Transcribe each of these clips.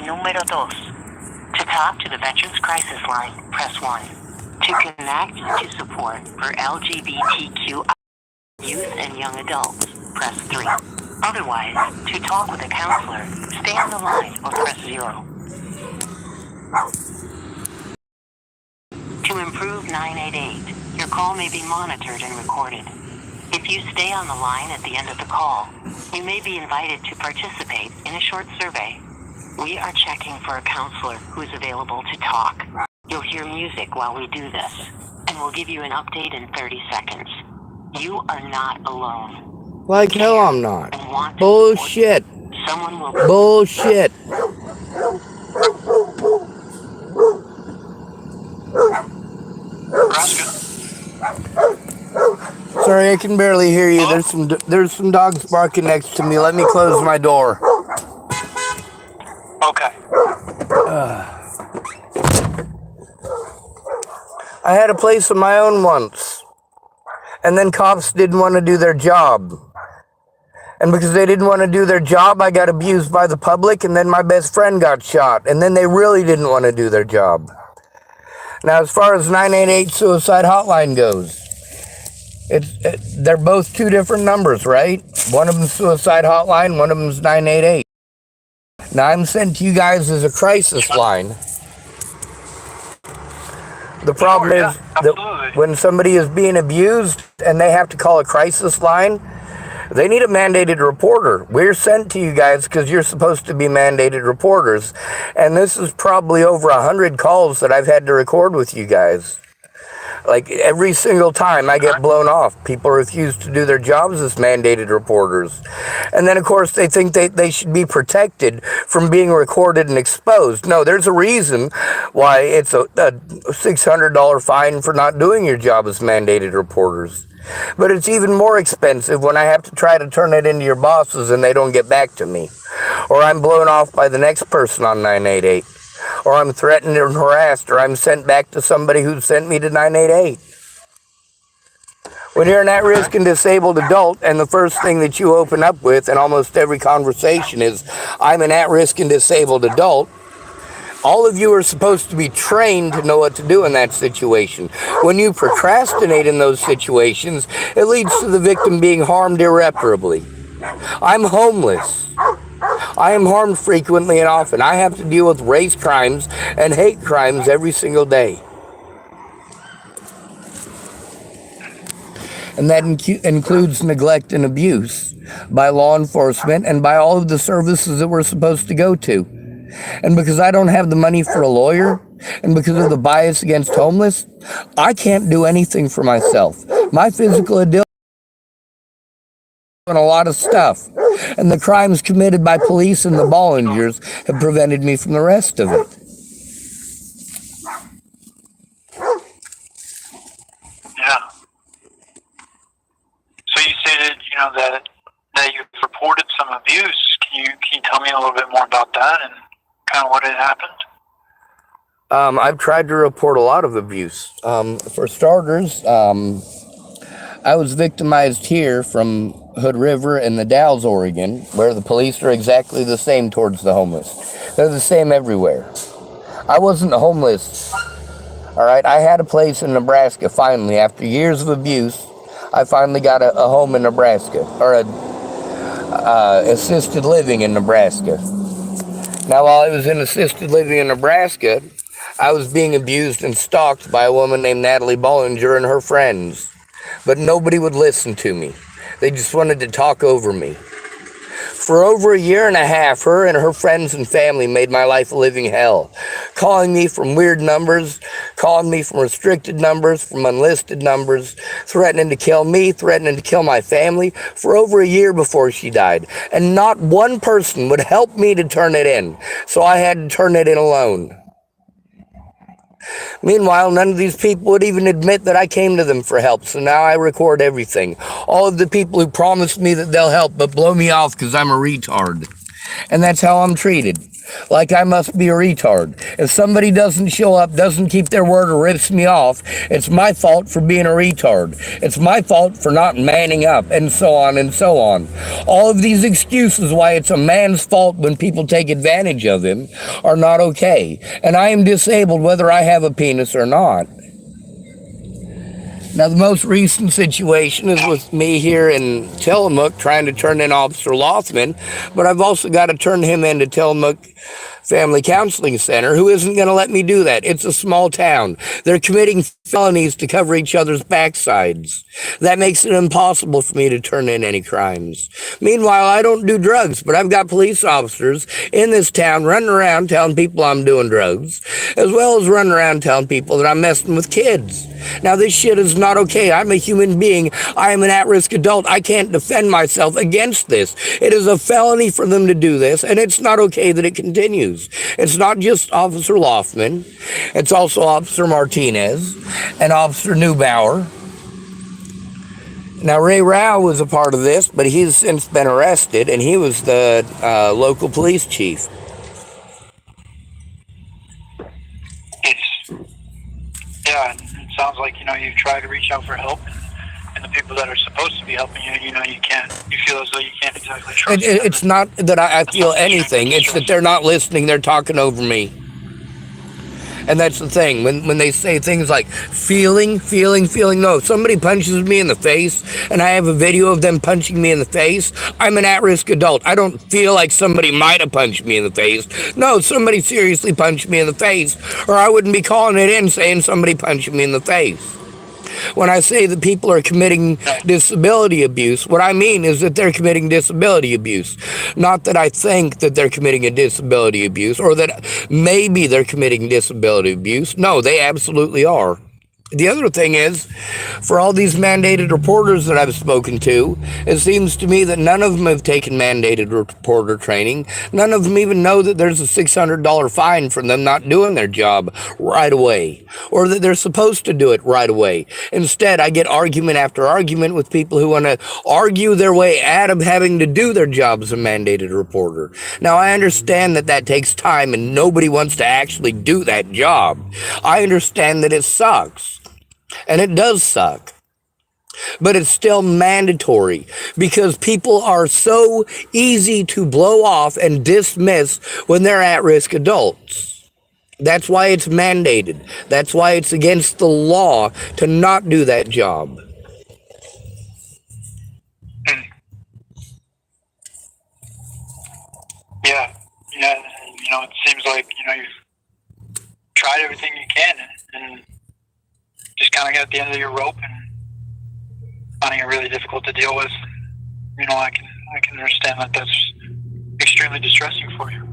número 2. To talk to the Veterans Crisis Line, press 1. To connect to support for LGBTQ youth and young adults, press 3. Otherwise, to talk with a counselor, stay on the line or press 0. To improve 988, your call may be monitored and recorded. If you stay on the line at the end of the call, you may be invited to participate in a short survey. We are checking for a counselor who is available to talk. You'll hear music while we do this, and we'll give you an update in 30 seconds. You are not alone. Like, no, I'm not. Bullshit. Someone will... Bullshit. Sorry, I can barely hear you. There's some dogs barking next to me. Let me close my door. Okay. I had a place of my own once. And then cops didn't want to do their job. And because they didn't want to do their job, I got abused by the public, and then my best friend got shot. And then they really didn't want to do their job. Now, as far as 988 suicide hotline goes, they're both two different numbers, right? One of them's suicide hotline, one of them's 988. Now, I'm sent to you guys as a crisis line. The problem is that when somebody is being abused and they have to call a crisis line, they need a mandated reporter. We're sent to you guys because you're supposed to be mandated reporters. And this is probably over 100 calls that I've had to record with you guys. Like, every single time I get blown off, people refuse to do their jobs as mandated reporters. And then, of course, they think they should be protected from being recorded and exposed. No, there's a reason why it's a $600 fine for not doing your job as mandated reporters. But it's even more expensive when I have to try to turn it into your bosses and they don't get back to me. Or I'm blown off by the next person on 988. Or I'm threatened and harassed, or I'm sent back to somebody who sent me to 988. When you're an at-risk and disabled adult, and the first thing that you open up with in almost every conversation is, I'm an at-risk and disabled adult, all of you are supposed to be trained to know what to do in that situation. When you procrastinate in those situations, it leads to the victim being harmed irreparably. I'm homeless. I am harmed frequently and often. I have to deal with race crimes and hate crimes every single day. And that includes neglect and abuse by law enforcement and by all of the services that we're supposed to go to. And because I don't have the money for a lawyer, and because of the bias against homeless, I can't do anything for myself. My physical ability and a lot of stuff. And the crimes committed by police and the Bollingers have prevented me from the rest of it. Yeah. So you stated, that you reported some abuse. Can you tell me a little bit more about that and kind of what had happened? I've tried to report a lot of abuse. For starters, I was victimized here from Hood River and the Dalles, Oregon, where the police are exactly the same towards the homeless. They're the same everywhere. I wasn't homeless, all right? I had a place in Nebraska, finally. After years of abuse, I finally got a home in Nebraska, or assisted living in Nebraska. Now, while I was in assisted living in Nebraska, I was being abused and stalked by a woman named Natalie Bollinger and her friends. But nobody would listen to me. They just wanted to talk over me. For over a year and a half, her and her friends and family made my life a living hell. Calling me from weird numbers, calling me from restricted numbers, from unlisted numbers, threatening to kill me, threatening to kill my family for over a year before she died. And not one person would help me to turn it in. So I had to turn it in alone. Meanwhile, none of these people would even admit that I came to them for help, so now I record everything. All of the people who promised me that they'll help but blow me off because I'm a retard. And that's how I'm treated. like I must be a retard. If somebody doesn't show up, doesn't keep their word, or rips me off, it's my fault for being a retard. It's my fault for not manning up, and so on and so on. All of these excuses why it's a man's fault when people take advantage of him are not okay. And I am disabled whether I have a penis or not. Now, the most recent situation is with me here in Tillamook trying to turn in Officer Lothman, but I've also got to turn him into Tillamook Family Counseling Center, who isn't going to let me do that. It's a small town. They're committing felonies to cover each other's backsides. That makes it impossible for me to turn in any crimes. Meanwhile, I don't do drugs, but I've got police officers in this town running around telling people I'm doing drugs, as well as running around telling people that I'm messing with kids. Now, this shit is not okay. I'm a human being. I am an at-risk adult. I can't defend myself against this. It is a felony for them to do this, and it's not okay that it continues. It's not just Officer Lothman. It's also Officer Martinez and Officer Neubauer. Now, Ray Rao was a part of this, but he's since been arrested, and he was the local police chief. Yeah, it sounds like, you've tried to reach out for help, and the people that are supposed to be helping you, you can't. You feel as though you can't exactly trust them. It's not that I feel anything. It's that they're not listening. They're talking over me. And that's the thing. When they say things like feeling. No, if somebody punches me in the face and I have a video of them punching me in the face, I'm an at-risk adult. I don't feel like somebody might have punched me in the face. No, somebody seriously punched me in the face, or I wouldn't be calling it in saying somebody punched me in the face. When I say that people are committing disability abuse, what I mean is that they're committing disability abuse. Not that I think that they're committing a disability abuse, or that maybe they're committing disability abuse. No, they absolutely are. The other thing is, for all these mandated reporters that I've spoken to, it seems to me that none of them have taken mandated reporter training. None of them even know that there's a $600 fine for them not doing their job right away, or that they're supposed to do it right away. Instead, I get argument after argument with people who want to argue their way out of having to do their job as a mandated reporter. Now, I understand that that takes time and nobody wants to actually do that job. I understand that it sucks. And it does suck, but it's still mandatory because people are so easy to blow off and dismiss when they're at-risk adults. That's why it's mandated. That's why it's against the law to not do that job. Yeah, it seems like, you've tried everything you can and just kind of got at the end of your rope and finding it really difficult to deal with. I can understand that that's extremely distressing for you.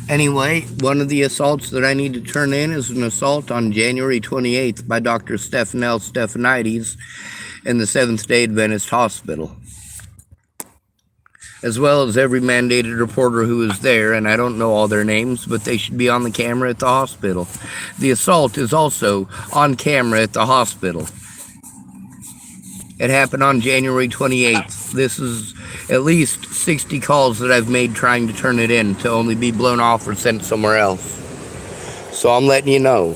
Anyway, one of the assaults that I need to turn in is an assault on January 28th by Dr. Stephanel Stephanides in the Seventh-day Adventist Hospital, as well as every mandated reporter who is there, and I don't know all their names, but they should be on the camera at the hospital. The assault is also on camera at the hospital. It happened on January 28th. This is at least 60 calls that I've made trying to turn it in to only be blown off or sent somewhere else. So I'm letting you know.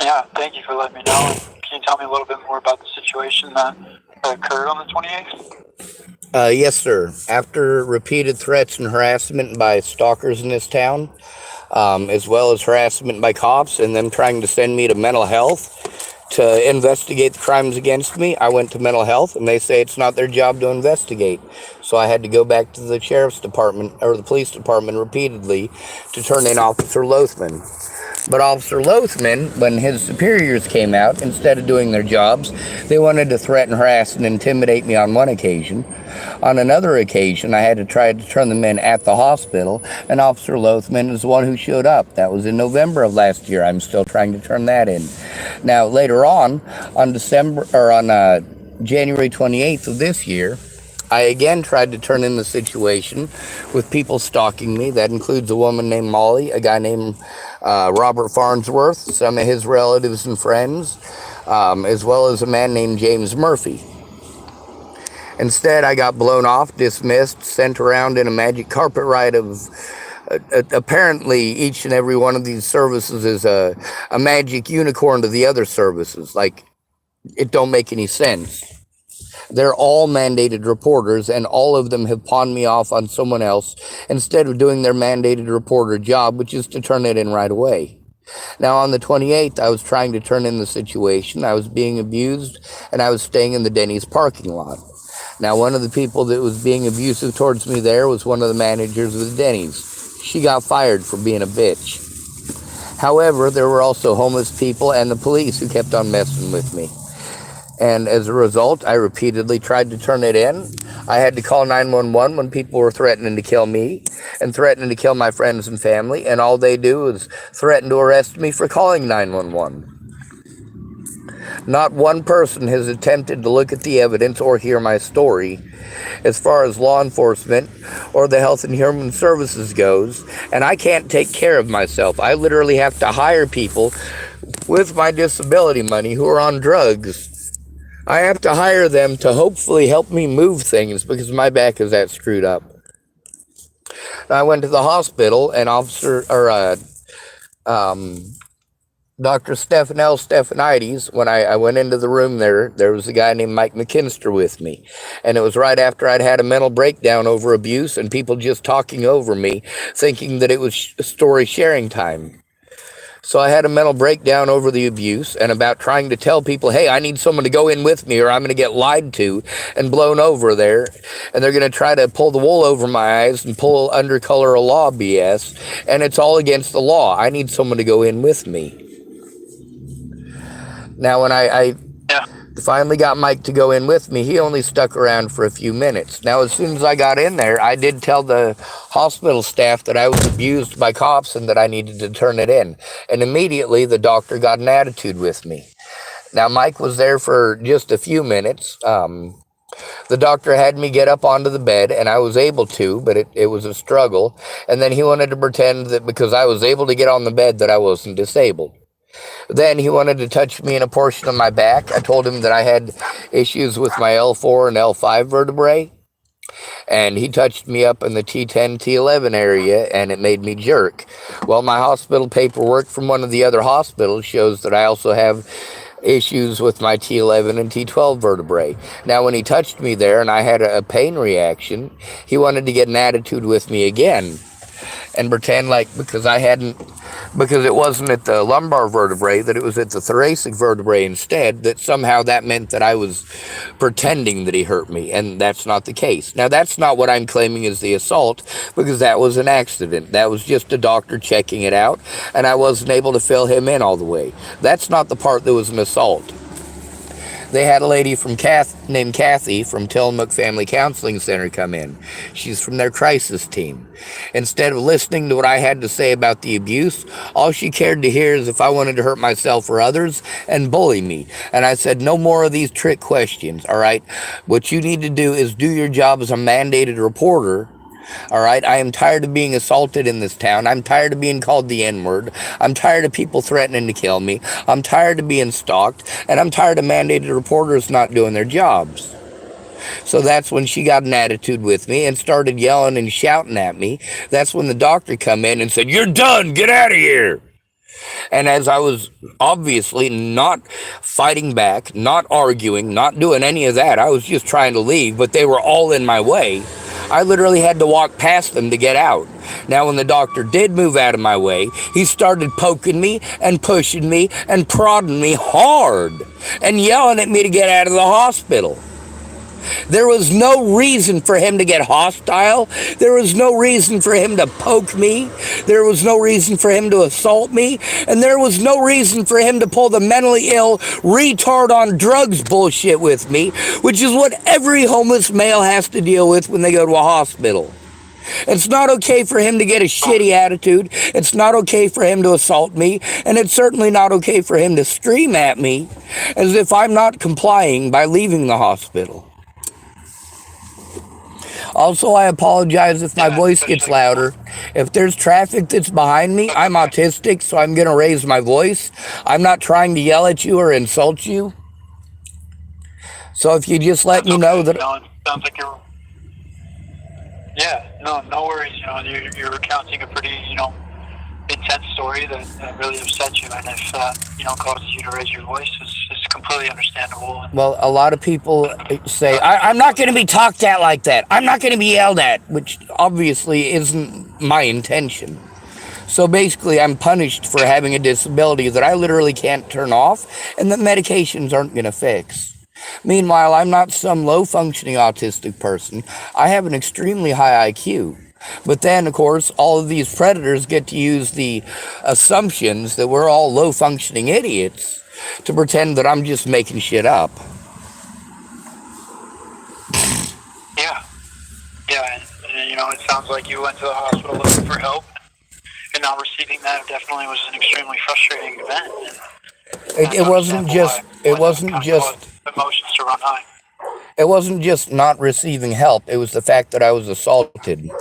Yeah, thank you for letting me know. Can you tell me a little bit more about the situation that occurred on the 28th? Yes, sir. After repeated threats and harassment by stalkers in this town, as well as harassment by cops and them trying to send me to mental health to investigate the crimes against me, I went to mental health, and they say it's not their job to investigate. So I had to go back to the sheriff's department, or the police department, repeatedly to turn in Officer Lothman. But Officer Lothman, when his superiors came out, instead of doing their jobs, they wanted to threaten, harass, and intimidate me on one occasion. On another occasion, I had to try to turn them in at the hospital, and Officer Lothman is the one who showed up. That was in November of last year. I'm still trying to turn that in. Now, later on January 28th of this year, I again tried to turn in the situation with people stalking me. That includes a woman named Molly, a guy named Robert Farnsworth, some of his relatives and friends, as well as a man named James Murphy. Instead, I got blown off, dismissed, sent around in a magic carpet ride of apparently each and every one of these services is a magic unicorn to the other services. Like, it don't make any sense. They're all mandated reporters, and all of them have pawned me off on someone else instead of doing their mandated reporter job, which is to turn it in right away. Now, on the 28th, I was trying to turn in the situation. I was being abused, and I was staying in the Denny's parking lot. Now, one of the people that was being abusive towards me there was one of the managers of the Denny's. She got fired for being a bitch. However, there were also homeless people and the police who kept on messing with me. And as a result, I repeatedly tried to turn it in. I had to call 911 when people were threatening to kill me and threatening to kill my friends and family. And all they do is threaten to arrest me for calling 911. Not one person has attempted to look at the evidence or hear my story as far as law enforcement or the Health and Human Services goes, and I can't take care of myself. I literally have to hire people with my disability money who are on drugs. I have to hire them to hopefully help me move things because my back is that screwed up. I went to the hospital, and Dr. Stephanel Stephanides, when I went into the room there was a guy named Mike McKinster with me. And it was right after I'd had a mental breakdown over abuse and people just talking over me, thinking that it was story sharing time. So I had a mental breakdown over the abuse and about trying to tell people, hey, I need someone to go in with me or I'm going to get lied to and blown over there. And they're going to try to pull the wool over my eyes and pull undercolor of law BS. And it's all against the law. I need someone to go in with me. Now, when I finally got Mike to go in with me, he only stuck around for a few minutes. Now, as soon as I got in there, I did tell the hospital staff that I was abused by cops and that I needed to turn it in. And immediately, the doctor got an attitude with me. Now, Mike was there for just a few minutes. The doctor had me get up onto the bed, and I was able to, but it was a struggle. And then he wanted to pretend that because I was able to get on the bed that I wasn't disabled. Then he wanted to touch me in a portion of my back. I told him that I had issues with my L4 and L5 vertebrae. And he touched me up in the T10, T11 area, and it made me jerk. Well, my hospital paperwork from one of the other hospitals shows that I also have issues with my T11 and T12 vertebrae. Now, when he touched me there and I had a pain reaction, he wanted to get an attitude with me again and pretend like because it wasn't at the lumbar vertebrae, that it was at the thoracic vertebrae instead, that somehow that meant that I was pretending that he hurt me, and that's not the case. Now, that's not what I'm claiming is the assault, because that was an accident. That was just a doctor checking it out, and I wasn't able to fill him in all the way. That's not the part that was an assault. They had a lady named Kathy from Tillamook Family Counseling Center come in. She's from their crisis team. Instead of listening to what I had to say about the abuse, all she cared to hear is if I wanted to hurt myself or others and bully me. And I said, no more of these trick questions, all right? What you need to do is do your job as a mandated reporter. All right, I am tired of being assaulted in this town. I'm tired of being called the N-word. I'm tired of people threatening to kill me. I'm tired of being stalked. And I'm tired of mandated reporters not doing their jobs. So that's when she got an attitude with me and started yelling and shouting at me. That's when the doctor come in and said, you're done, get out of here. And as I was obviously not fighting back, not arguing, not doing any of that, I was just trying to leave, but they were all in my way. I literally had to walk past them to get out. Now, when the doctor did move out of my way, he started poking me and pushing me and prodding me hard and yelling at me to get out of the hospital. There was no reason for him to get hostile. There was no reason for him to poke me. There was no reason for him to assault me. And there was no reason for him to pull the mentally ill retard on drugs bullshit with me, which is what every homeless male has to deal with when they go to a hospital. It's not okay for him to get a shitty attitude. It's not okay for him to assault me. And it's certainly not okay for him to scream at me as if I'm not complying by leaving the hospital. Also, I apologize if my voice gets louder. If there's traffic that's behind me, I'm autistic, so I'm going to raise my voice. I'm not trying to yell at you or insult you. So if you just let me know that... No, sounds like you're. Yeah, no worries. You know, you're recounting a pretty, intense story that really upset you, and if causes you to raise your voice, is completely understandable. Well, a lot of people say, I'm not going to be talked at like that. I'm not going to be yelled at, which obviously isn't my intention. So basically, I'm punished for having a disability that I literally can't turn off and that medications aren't going to fix. Meanwhile, I'm not some low-functioning autistic person. I have an extremely high IQ. But then, of course, all of these predators get to use the assumptions that we're all low-functioning idiots to pretend that I'm just making shit up. Yeah, and it sounds like you went to the hospital looking for help, and not receiving that definitely was an extremely frustrating event. It wasn't just emotions to run high. It wasn't just not receiving help. It was the fact that I was assaulted.